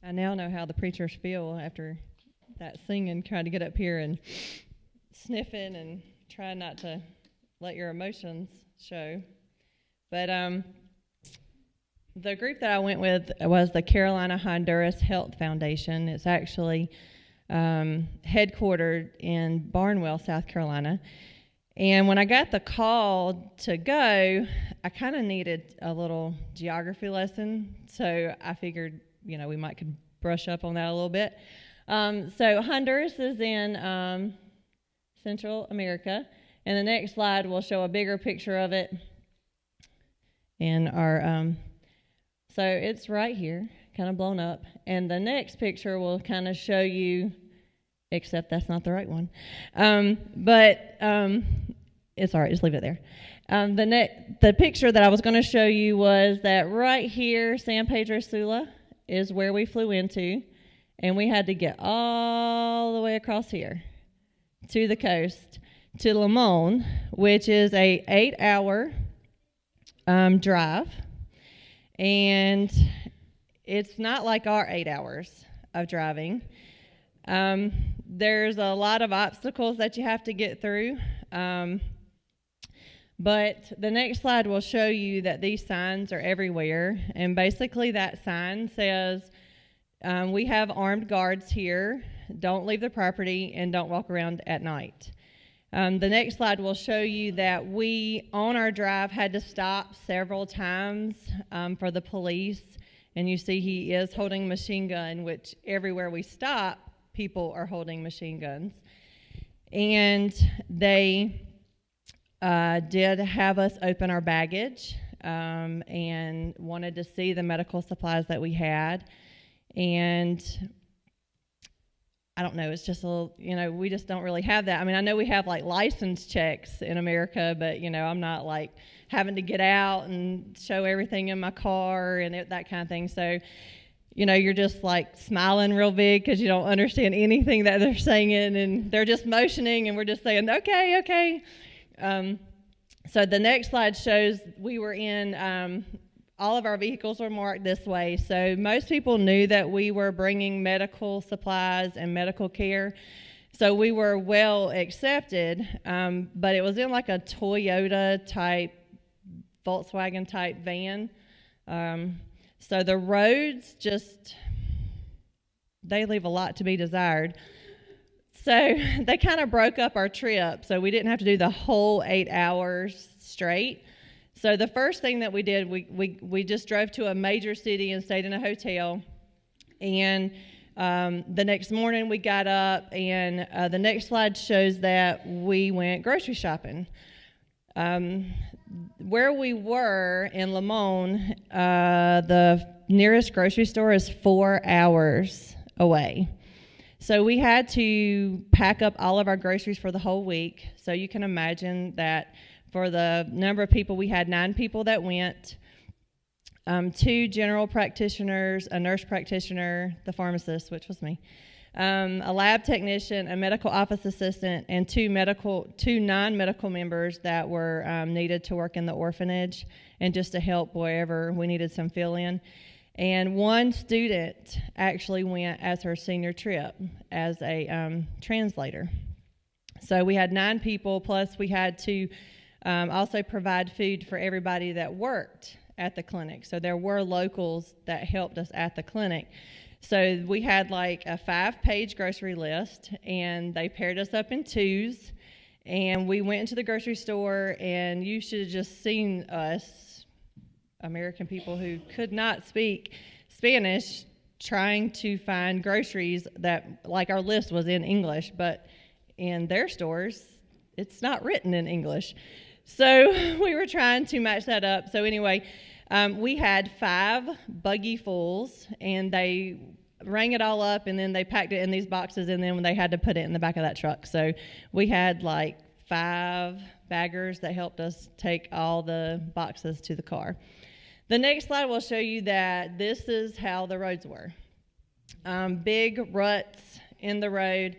I now know how the preachers feel after that singing, trying to get up here and sniffing and trying not to let your emotions show. But the group that I went with was the Carolina Honduras Health Foundation. It's actually headquartered in Barnwell, South Carolina. And when I got the call to go, I kind of needed a little geography lesson. So I figured, we might could brush up on that a little bit. So Honduras is in Central America. And the next slide will show a bigger picture of it. And so it's right here, kind of blown up. And the next picture will kind of show you, except that's not the right one. It's all right, just leave it there. The picture that I was going to show you was that right here, San Pedro Sula, is where we flew into. And we had to get all the way across here to the coast to Limon, which is a 8-hour drive. And it's not like our 8 hours of driving. There's a lot of obstacles that you have to get through. But the next slide will show you that these signs are everywhere. And basically that sign says, we have armed guards here. Don't leave the property and don't walk around at night. The next slide will show you that we, on our drive, had to stop several times for the police. And you see he is holding a machine gun, which everywhere we stop, people are holding machine guns. And they did have us open our baggage and wanted to see the medical supplies that we had. And I don't know, it's just a little, we just don't really have that. I mean, I know we have like license checks in America, but, I'm not like having to get out and show everything in my car and that kind of thing. So, you're just like smiling real big because you don't understand anything that they're saying, and they're just motioning and we're just saying, okay. So the next slide shows we were in, all of our vehicles were marked this way. So most people knew that we were bringing medical supplies and medical care. So we were well accepted, but it was in like a Toyota type, Volkswagen type van. So the roads they leave a lot to be desired. So they kind of broke up our trip, so we didn't have to do the whole 8 hours straight. So the first thing that we did, we just drove to a major city and stayed in a hotel. And the next morning we got up, and the next slide shows that we went grocery shopping. Where we were in Limon, the nearest grocery store is 4 hours away. So we had to pack up all of our groceries for the whole week. So you can imagine that for the number of people, we had 9 people that went, 2 general practitioners, a nurse practitioner, the pharmacist, which was me, a lab technician, a medical office assistant, and 2 non-medical members that were needed to work in the orphanage and just to help wherever we needed some fill-in. And 1 student actually went as her senior trip as a translator. So we had 9 people, plus we had to also provide food for everybody that worked at the clinic. So there were locals that helped us at the clinic. So we had like a 5-page grocery list, and they paired us up in 2s, and we went into the grocery store, and you should have just seen us, American people who could not speak Spanish, trying to find groceries that, like, our list was in English, but in their stores, it's not written in English. So we were trying to match that up. So anyway, we had 5 buggy fulls, and they rang it all up, and then they packed it in these boxes, and then they had to put it in the back of that truck. So we had like 5 baggers that helped us take all the boxes to the car. The next slide will show you that this is how the roads were. Big ruts in the road.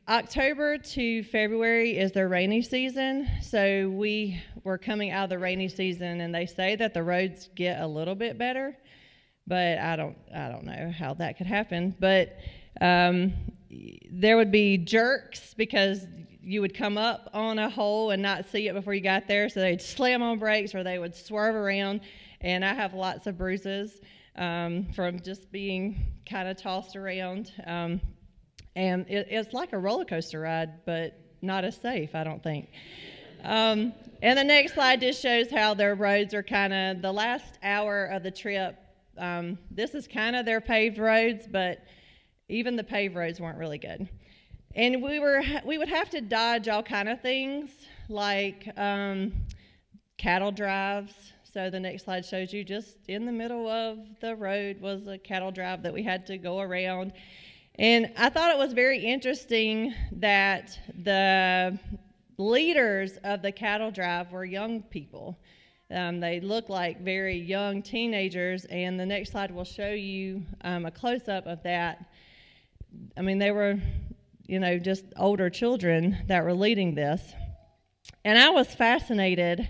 October to February is their rainy season, so we were coming out of the rainy season, and they say that the roads get a little bit better, but I don't know how that could happen. But there would be jerks because you would come up on a hole and not see it before you got there, so they'd slam on brakes or they would swerve around, and I have lots of bruises from just being kind of tossed around. And it's like a roller coaster ride, but not as safe, I don't think. And the next slide just shows how their roads are kind of the last hour of the trip. This is kind of their paved roads, but even the paved roads weren't really good. And we would have to dodge all kind of things like cattle drives. So the next slide shows you just in the middle of the road was a cattle drive that we had to go around. And I thought it was very interesting that the leaders of the cattle drive were young people. They looked like very young teenagers, and the next slide will show you a close-up of that. I mean, they were, just older children that were leading this. And I was fascinated.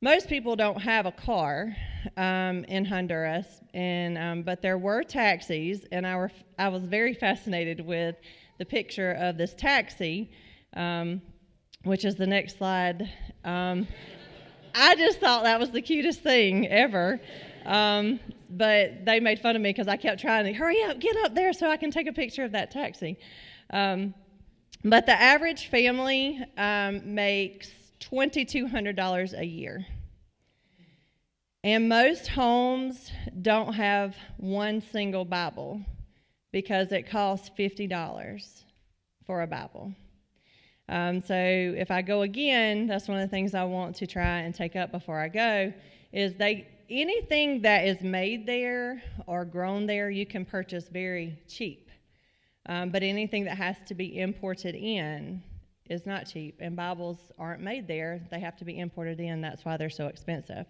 Most people don't have a car in Honduras, but there were taxis, and I was very fascinated with the picture of this taxi, which is the next slide. I just thought that was the cutest thing ever. But they made fun of me because I kept trying to hurry up, get up there so I can take a picture of that taxi. But the average family makes $2,200 a year. And most homes don't have one single Bible because it costs $50 for a Bible. So if I go again, that's one of the things I want to try and take up before I go, is anything that is made there or grown there, you can purchase very cheap. But anything that has to be imported in is not cheap. And Bibles aren't made there. They have to be imported in. That's why they're so expensive.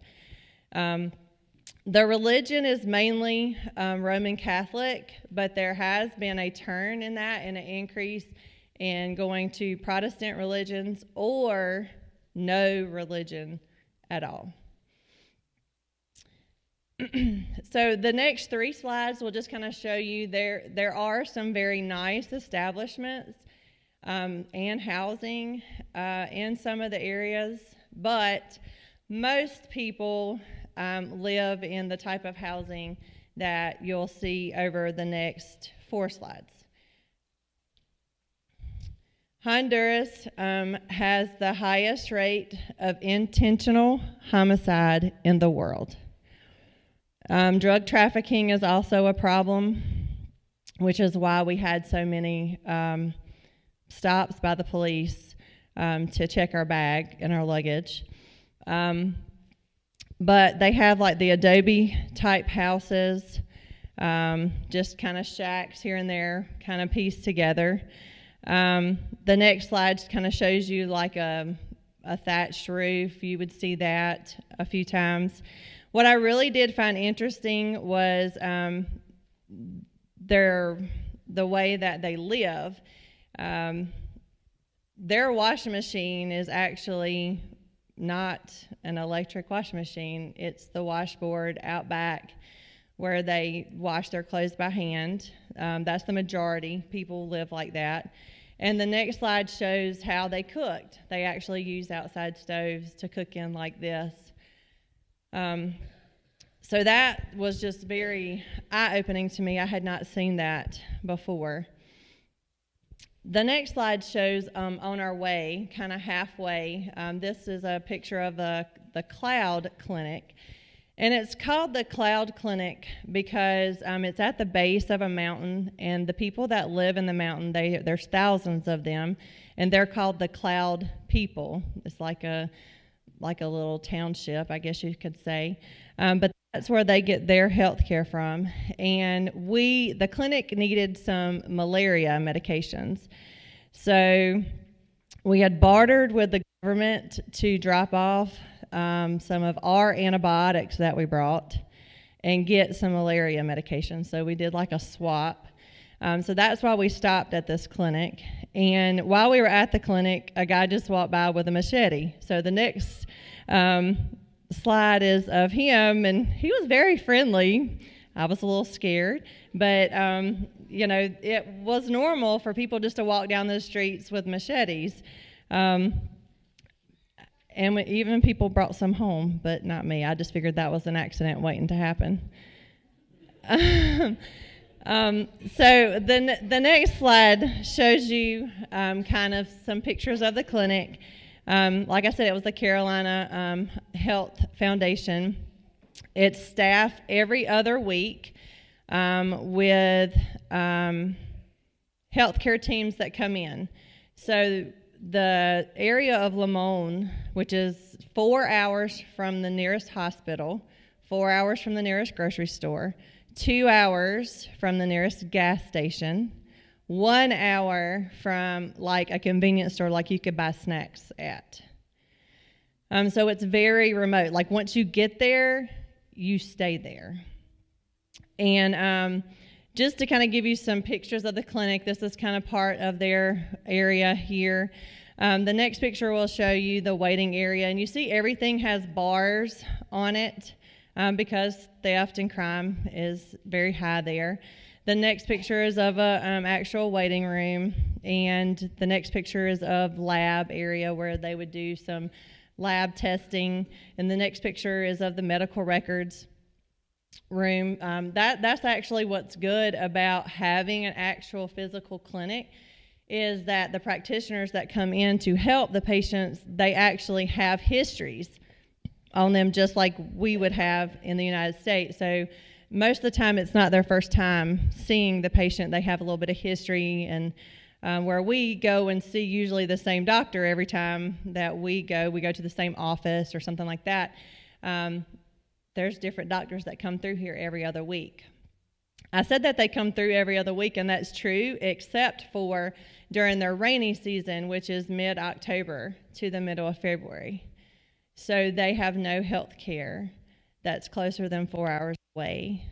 The religion is mainly Roman Catholic, but there has been a turn in that and an increase in going to Protestant religions or no religion at all. So the next 3 slides will just kind of show you there are some very nice establishments and housing in some of the areas, but most people live in the type of housing that you'll see over the next 4 slides. Honduras has the highest rate of intentional homicide in the world. Drug trafficking is also a problem, which is why we had so many stops by the police to check our bag and our luggage. But they have like the adobe type houses, just kind of shacks here and there, kind of pieced together. The next slide kind of shows you like a thatched roof. You would see that a few times. What I really did find interesting was the way that they live. Their washing machine is actually not an electric washing machine. It's the washboard out back where they wash their clothes by hand. That's the majority. People live like that. And the next slide shows how they cooked. They actually used outside stoves to cook in like this. So that was just very eye-opening to me. I had not seen that before. The next slide shows on our way, kind of halfway. This is a picture of the Cloud Clinic. And it's called the Cloud Clinic because it's at the base of a mountain, and the people that live in the mountain, there's thousands of them, and they're called the Cloud People. It's like a little township, I guess you could say. But that's where they get their health care from. And the clinic needed some malaria medications. So we had bartered with the government to drop off some of our antibiotics that we brought and get some malaria medication. So we did like a swap. So that's why we stopped at this clinic. And while we were at the clinic, a guy just walked by with a machete. So the next slide is of him, and he was very friendly. I was a little scared, but it was normal for people just to walk down the streets with machetes. And even people brought some home, but not me. I just figured that was an accident waiting to happen. So the next slide shows you kind of some pictures of the clinic. Like I said, it was the Carolina Health Foundation. It's staffed every other week with healthcare teams that come in. So the area of Limon, which is 4 hours from the nearest hospital, 4 hours from the nearest grocery store, 2 hours from the nearest gas station, 1 hour from like a convenience store like you could buy snacks at. So it's very remote. Like once you get there, you stay there. And just to kind of give you some pictures of the clinic, this is kind of part of their area here. The next picture will show you the waiting area, and you see everything has bars on it because theft and crime is very high there. The next picture is of a actual waiting room, and the next picture is of lab area where they would do some lab testing, and the next picture is of the medical records room. That's actually what's good about having an actual physical clinic, is that the practitioners that come in to help the patients, they actually have histories on them just like we would have in the United States. So most of the time it's not their first time seeing the patient. They have a little bit of history, and where we go and see usually the same doctor every time that we go to the same office or something like that. There's different doctors that come through here every other week. I said that they come through every other week, and that's true, except for during their rainy season, which is mid-October to the middle of February. So they have no health care that's closer than 4 hours away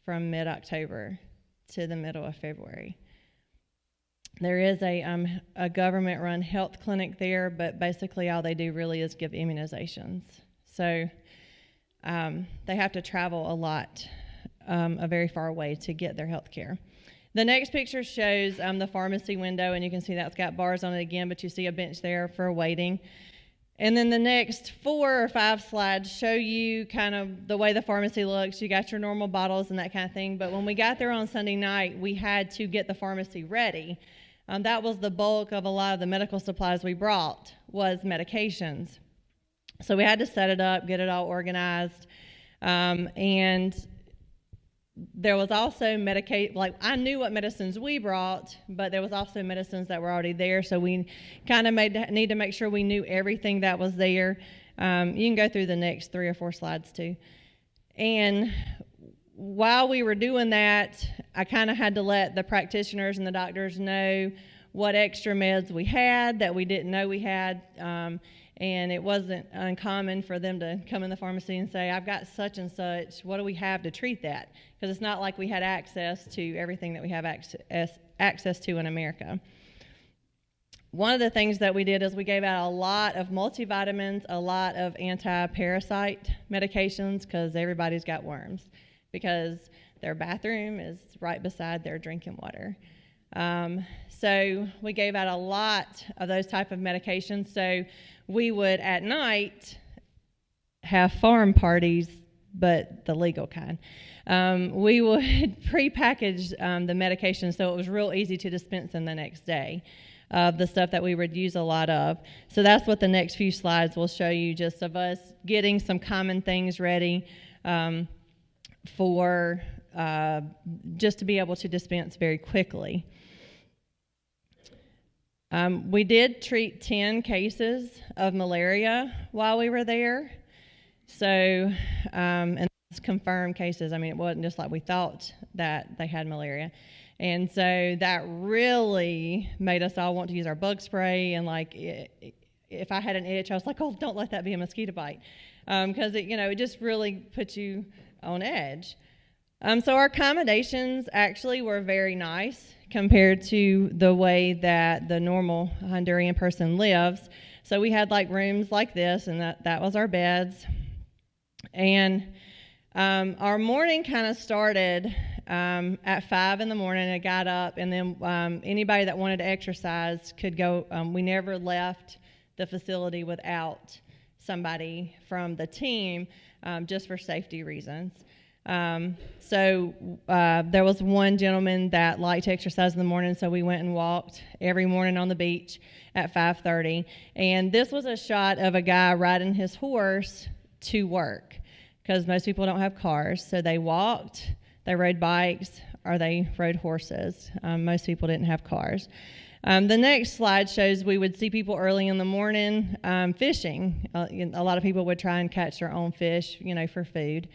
from mid-October to the middle of February. There is a government-run health clinic there, but basically all they do really is give immunizations. So they have to travel a lot, a very far way to get their health care. The next picture shows the pharmacy window, and you can see that's got bars on it again, but you see a bench there for waiting. And then the next 4 or 5 slides show you kind of the way the pharmacy looks. You got your normal bottles and that kind of thing, but when we got there on Sunday night, we had to get the pharmacy ready. That was the bulk of a lot of the medical supplies we brought, was medications. So we had to set it up, get it all organized, and there was also like I knew what medicines we brought, but there was also medicines that were already there, so we kind of need to make sure we knew everything that was there. You can go through the next 3 or 4 slides too. And while we were doing that, I kind of had to let the practitioners and the doctors know what extra meds we had that we didn't know we had. And it wasn't uncommon for them to come in the pharmacy and say, I've got such and such, what do we have to treat that? Because it's not like we had access to everything that we have access to in America. One of the things that we did is we gave out a lot of multivitamins, a lot of anti-parasite medications, because everybody's got worms, because their bathroom is right beside their drinking water. So we gave out a lot of those type of medications. So we would, at night, have farm parties, but the legal kind. We would pre-package the medication so it was real easy to dispense them the next day, the stuff that we would use a lot of. So that's what the next few slides will show you, just of us getting some common things ready for just to be able to dispense very quickly. We did treat 10 cases of malaria while we were there. So, and it's confirmed cases. I mean, it wasn't just like we thought that they had malaria. And so that really made us all want to use our bug spray. And like, if I had an itch, I was like, oh, don't let that be a mosquito bite. Because it just really puts you on edge. So our accommodations actually were very nice compared to the way that the normal Honduran person lives. So we had like rooms like this, and that was our beds. And Our morning kind of started at 5 in the morning. I got up, and then anybody that wanted to exercise could go. We never left the facility without somebody from the team, just for safety reasons. So there was one gentleman that liked to exercise in the morning, so we went and walked every morning on the beach at 5:30. And this was a shot of a guy riding his horse to work, because most people don't have cars. So they walked, they rode bikes, or they rode horses. Most people didn't have cars. The next slide shows we would see people early in the morning fishing. A lot of people would try and catch their own fish, for food.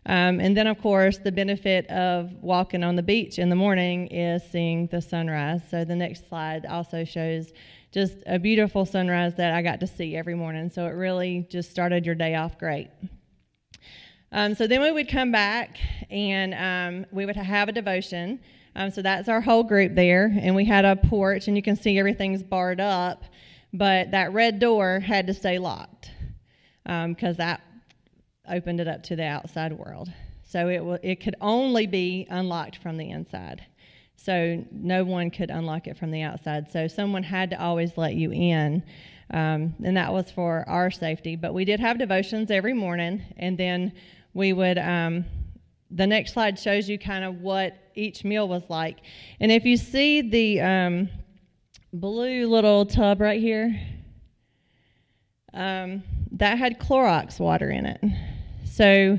And then, of course, the benefit of walking on the beach in the morning is seeing the sunrise. So the next slide also shows just a beautiful sunrise that I got to see every morning. So it really just started your day off great. So then we would come back, and we would have a devotion. So that's our whole group there. And we had a porch, and you can see everything's barred up. But that red door had to stay locked, because that opened it up to the outside world. So it could only be unlocked from the inside. So no one could unlock it from the outside. So someone had to always let you in, and that was for our safety. But we did have devotions every morning, and then we would, the next slide shows you kind of what each meal was like. And if you see the blue little tub right here, that had Clorox water in it. So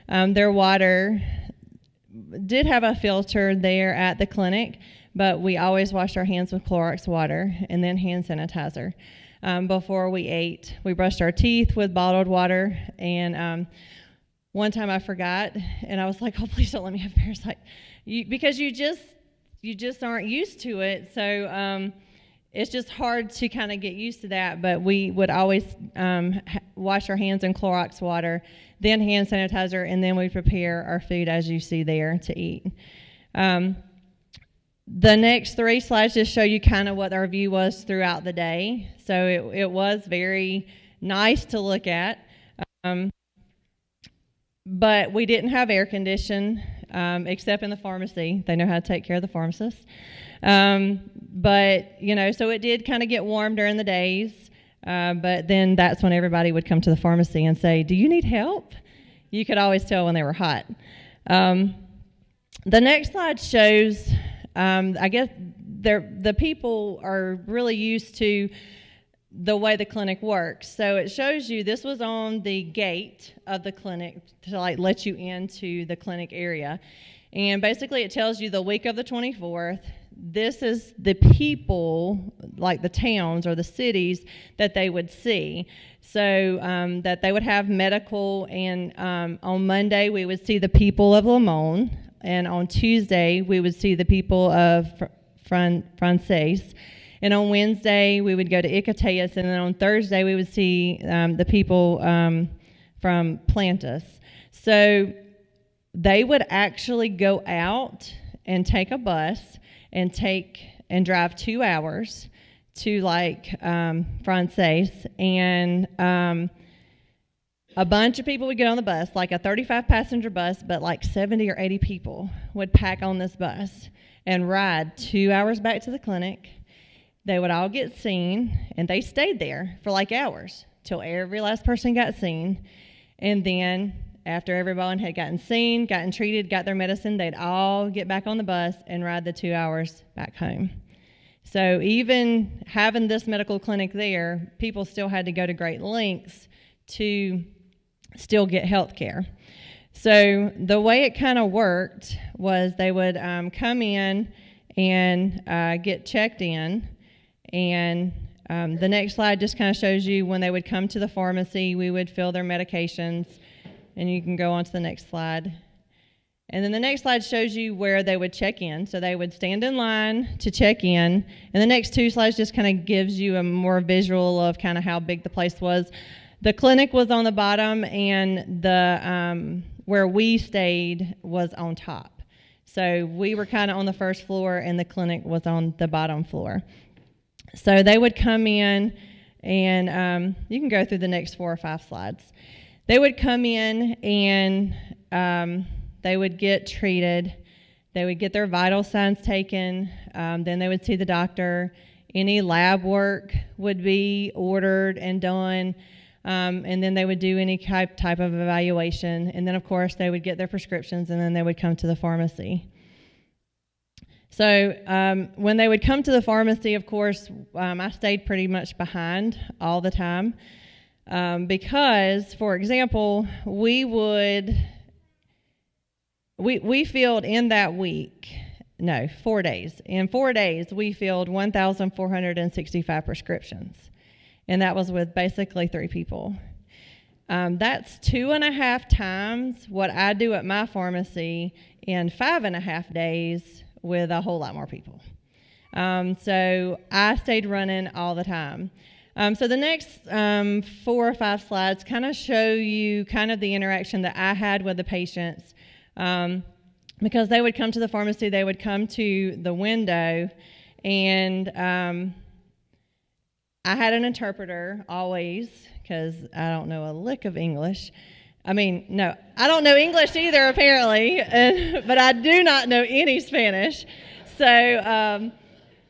their water did have a filter there at the clinic, but we always washed our hands with Clorox water and then hand sanitizer. Before we ate, we brushed our teeth with bottled water. And one time I forgot, and I was like, "Oh, please don't let me have parasite," because you just aren't used to it. So it's just hard to kind of get used to that. But we would always wash our hands in Clorox water, then hand sanitizer, and then we prepare our food as you see there to eat. The next 3 slides just show you kind of what our view was throughout the day. So it was very nice to look at. But we didn't have air condition, except in the pharmacy. They know how to take care of the pharmacists. But, so it did kind of get warm during the days. But then that's when everybody would come to the pharmacy and say, "Do you need help?" You could always tell when they were hot. The next slide shows, I guess the people are really used to the way the clinic works. So it shows you, this was on the gate of the clinic to let you into the clinic area. And basically it tells you the week of the 24th, this is the people, like the towns or the cities that they would see. So that they would have medical, and on Monday we would see the people of Limon, and on Tuesday we would see the people of Frances. And on Wednesday, we would go to Icateus, and then on Thursday, we would see the people from Plantus. So they would actually go out and take a bus and drive 2 hours to Frances, and a bunch of people would get on the bus, like a 35-passenger bus, but like 70 or 80 people would pack on this bus and ride 2 hours back to the clinic. They would all get seen, and they stayed there for hours till every last person got seen. And then after everyone had gotten seen, gotten treated, got their medicine, they'd all get back on the bus and ride the 2 hours back home. So even having this medical clinic there, people still had to go to great lengths to still get health care. So the way it kind of worked was they would come in and get checked in. And the next slide just kind of shows you when they would come to the pharmacy, we would fill their medications, and you can go on to the next slide. And then the next slide shows you where they would check in. So they would stand in line to check in. And the next 2 slides just kind of gives you a more visual of kind of how big the place was. The clinic was on the bottom, and the where we stayed was on top. So we were kind of on the first floor, and the clinic was on the bottom floor. So they would come in, and you can go through the next 4 or 5 slides. They would come in, and they would get treated. They would get their vital signs taken. Then they would see the doctor. Any lab work would be ordered and done. And then they would do any type of evaluation. And then, of course, they would get their prescriptions, and then they would come to the pharmacy. So when they would come to the pharmacy, of course, I stayed pretty much behind all the time because, for example, we filled in that week, 4 days. In 4 days, we filled 1,465 prescriptions, and that was with basically 3 people. That's 2.5 times what I do at my pharmacy in 5.5 days with a whole lot more people. So I stayed running all the time. So the next 4 or 5 slides kind of show you kind of the interaction that I had with the patients. Because they would come to the pharmacy, they would come to the window, and I had an interpreter always, because I don't know a lick of English. I don't know English either, apparently, but I do not know any Spanish. So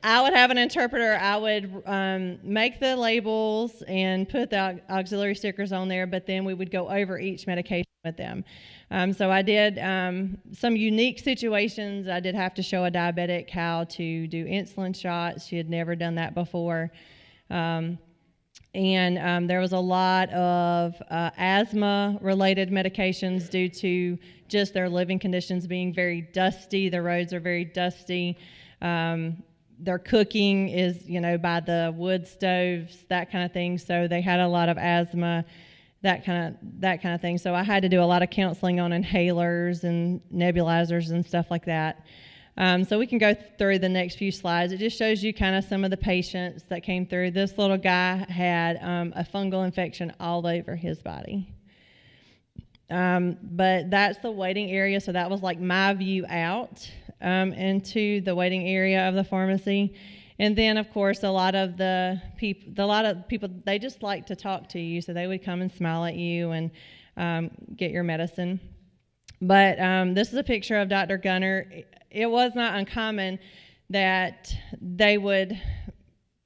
I would have an interpreter. I would make the labels and put the auxiliary stickers on there, but then we would go over each medication with them. So I did some unique situations. I did have to show a diabetic how to do insulin shots. She had never done that before. And there was a lot of asthma-related medications due to just their living conditions being very dusty. The roads are very dusty. Their cooking is, by the wood stoves, that kind of thing. So they had a lot of asthma, that kind of thing. So I had to do a lot of counseling on inhalers and nebulizers and stuff like that. So we can go through the next few slides. It just shows you kind of some of the patients that came through. This little guy had a fungal infection all over his body. But that's the waiting area, so that was like my view out into the waiting area of the pharmacy. And then, of course, a lot of people, they just like to talk to you, so they would come and smile at you and get your medicine. But this is a picture of Dr. Gunner. It was not uncommon that they would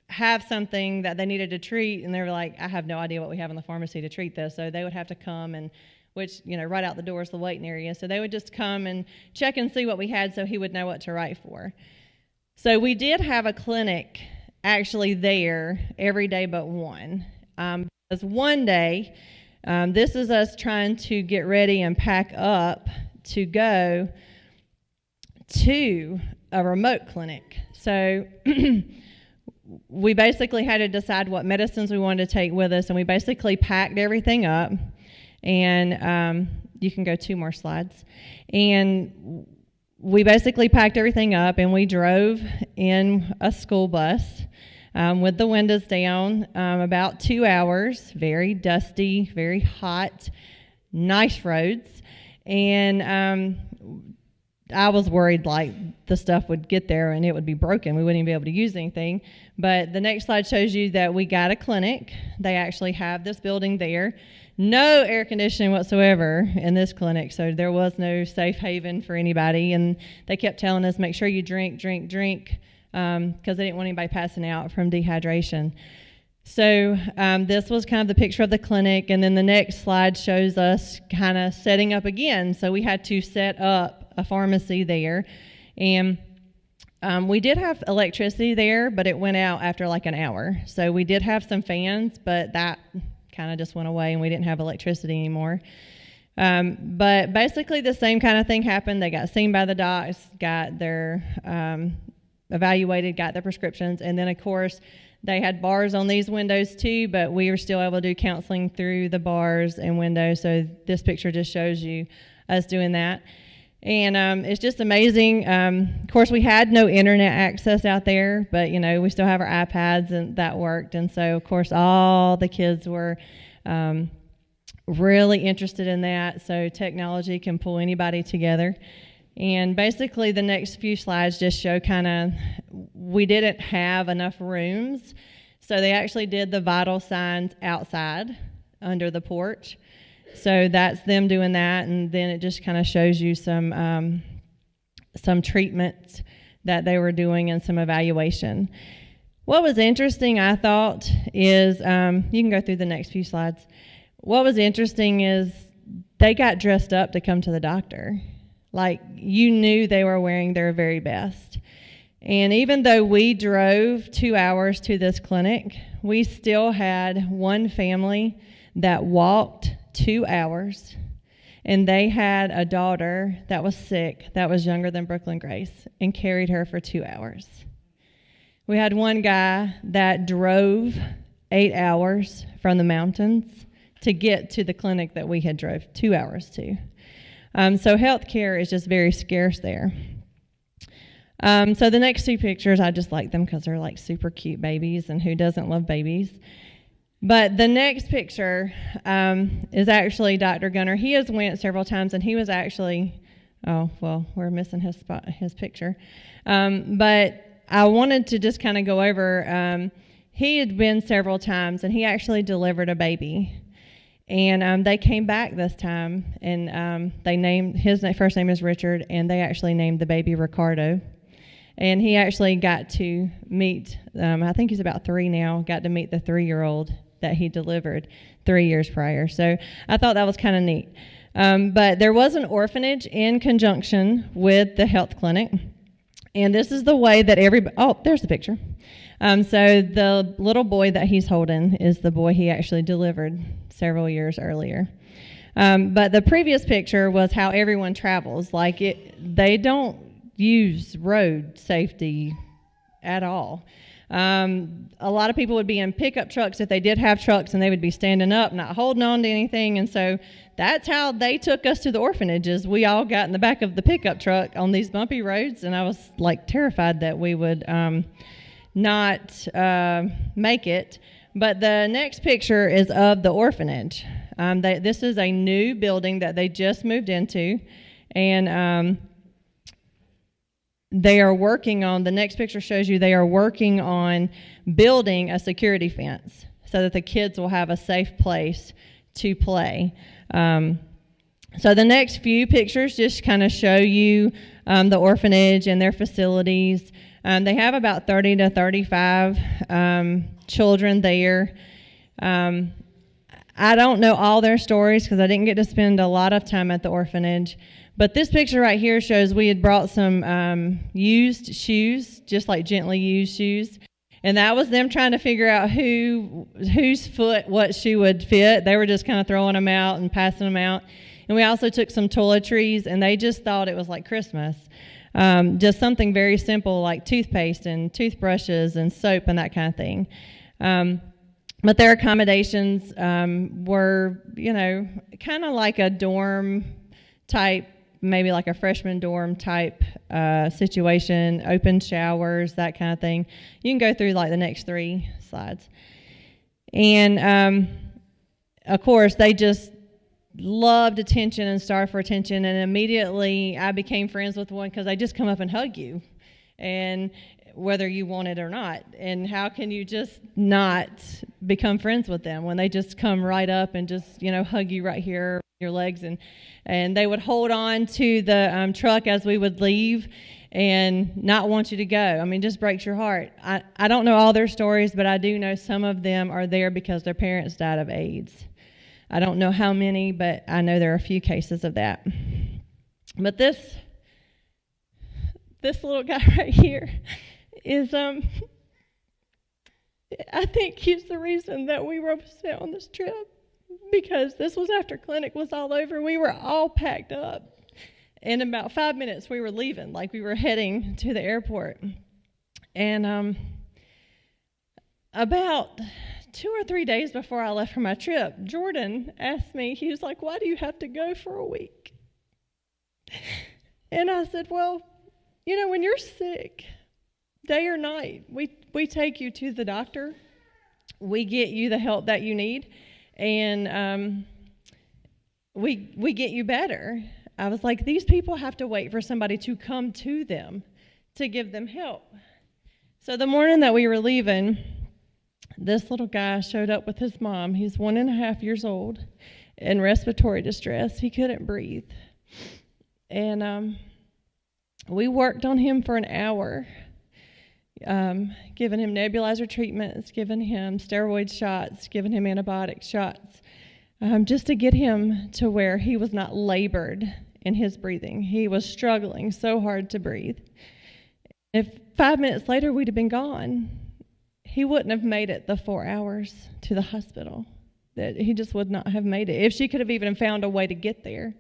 have something that they needed to treat, and they were like, I have no idea what we have in the pharmacy to treat this. So they would have to come, and which, right out the door is the waiting area. So they would just come and check and see what we had so he would know what to write for. So we did have a clinic actually there every day but one. Because one day, this is us trying to get ready and pack up to go to a remote clinic. So we basically had to decide what medicines we wanted to take with us, and we basically packed everything up. And you can go 2 more slides. And we basically packed everything up, and we drove in a school bus with the windows down about 2 hours, very dusty, very hot, nice roads. And I was worried like the stuff would get there and it would be broken. We wouldn't even be able to use anything. But the next slide shows you that we got a clinic. They actually have this building there. No air conditioning whatsoever in this clinic, so there was no safe haven for anybody. And they kept telling us, make sure you drink, because they didn't want anybody passing out from dehydration. So this was kind of the picture of the clinic, and then the next slide shows us kind of setting up again. So we had to set up a pharmacy there, and we did have electricity there, but it went out after like an hour. So we did have some fans, but that kind of just went away, and we didn't have electricity anymore. But basically the same kind of thing happened. They got seen by the docs, got their evaluated, got their prescriptions, and then of course they had bars on these windows too, but we were still able to do counseling through the bars and windows. So this picture just shows you us doing that. And it's just amazing. Of course, we had no internet access out there, but, we still have our iPads, and that worked. And so, of course, all the kids were really interested in that. So technology can pull anybody together. And basically, the next few slides just show kind of we didn't have enough rooms. So they actually did the vital signs outside under the porch. So that's them doing that, and then it just kind of shows you some treatments that they were doing and some evaluation. What was interesting, I thought, is you can go through the next few slides. What was interesting is they got dressed up to come to the doctor. Like, you knew they were wearing their very best. And even though we drove 2 hours to this clinic, we still had one family that walked 2 hours, and they had a daughter that was sick, that was younger than Brooklyn Grace, and carried her for 2 hours. We had one guy that drove 8 hours from the mountains to get to the clinic that we had drove 2 hours to. So health care is just very scarce there. So the next two pictures, I just like them because they're like super cute babies, and who doesn't love babies? But the next picture is actually Dr. Gunner. He has went several times, and he was actually, oh, well, we're missing his picture. But I wanted to just kind of go over, he had been several times, and he actually delivered a baby. And they came back this time, and they named, his first name is Richard, and they actually named the baby Ricardo. And he actually got to meet, I think he's about 3 now, got to meet the 3-year-old that he delivered 3 years prior. So I thought that was kind of neat. But there was an orphanage in conjunction with the health clinic. And this is the way that everybody, oh, there's the picture. So the little boy that he's holding is the boy he actually delivered several years earlier. But the previous picture was how everyone travels. Like, they don't use road safety at all. A lot of people would be in pickup trucks if they did have trucks, and they would be standing up, not holding on to anything. And so that's how they took us to the orphanages. We all got in the back of the pickup truck on these bumpy roads, and I was like terrified that we would not make it. But the next picture is of the orphanage. This is a new building that they just moved into, and they are working on, the next picture shows you they are working on building a security fence so that the kids will have a safe place to play. So the next few pictures just kind of show you the orphanage and their facilities. They have about 30 to 35 children there. I don't know all their stories because I didn't get to spend a lot of time at the orphanage. But this picture right here shows we had brought some used shoes, just like gently used shoes. And that was them trying to figure out whose foot what shoe would fit. They were just kind of throwing them out and passing them out. And we also took some toiletries, and they just thought it was like Christmas. Just something very simple like toothpaste and toothbrushes and soap and that kind of thing. But their accommodations were, kind of like a dorm type, maybe like a freshman dorm type situation, open showers, that kind of thing. You can go through like the next 3 slides. And of course, they just loved attention and starved for attention, and immediately I became friends with one because they just come up and hug you, and whether you want it or not. And how can you just not become friends with them when they just come right up and just, hug you right here, your legs, and they would hold on to the truck as we would leave and not want you to go. I mean, just breaks your heart. I don't know all their stories, but I do know some of them are there because their parents died of AIDS. I don't know how many, but I know there are a few cases of that. But this little guy right here is, I think he's the reason that we were sent on this trip, because this was after clinic was all over. We were all packed up. In about 5 minutes, we were leaving, like we were heading to the airport. And about 2 or 3 days before I left for my trip, Jordan asked me, he was like, "Why do you have to go for a week?" And I said, "Well, when you're sick, day or night, we take you to the doctor. We get you the help that you need, and we get you better." I was like, these people have to wait for somebody to come to them to give them help. So the morning that we were leaving, this little guy showed up with his mom. He's 1.5 years old, in respiratory distress. He couldn't breathe. And we worked on him for an hour, giving him nebulizer treatments, giving him steroid shots, giving him antibiotic shots, just to get him to where he was not labored in his breathing. He was struggling so hard to breathe. If 5 minutes later we'd have been gone, he wouldn't have made it the 4 hours to the hospital. That he just would not have made it, if she could have even found a way to get there.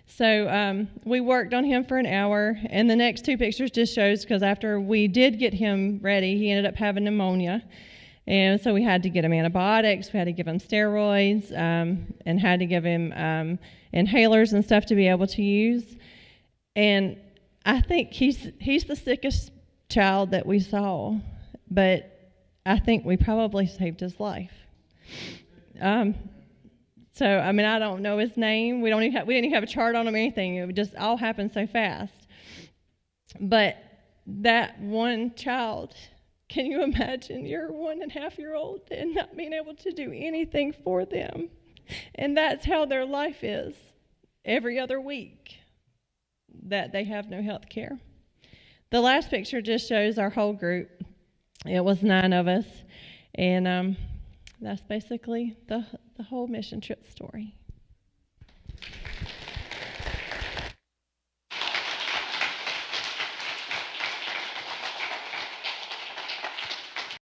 So we worked on him for an hour, and the next two pictures just shows, because after we did get him ready, he ended up having pneumonia. And so we had to get him antibiotics, we had to give him steroids, and had to give him inhalers and stuff to be able to use. And I think he's the sickest child that we saw, but I think we probably saved his life. So I mean, I don't know his name. We didn't even have a chart on him or anything. It just all happened so fast. But that one child, can you imagine your 1.5-year-old and not being able to do anything for them? And that's how their life is every other week, that they have no health care. The last picture just shows our whole group. It was 9 of us, and that's basically the whole mission trip story.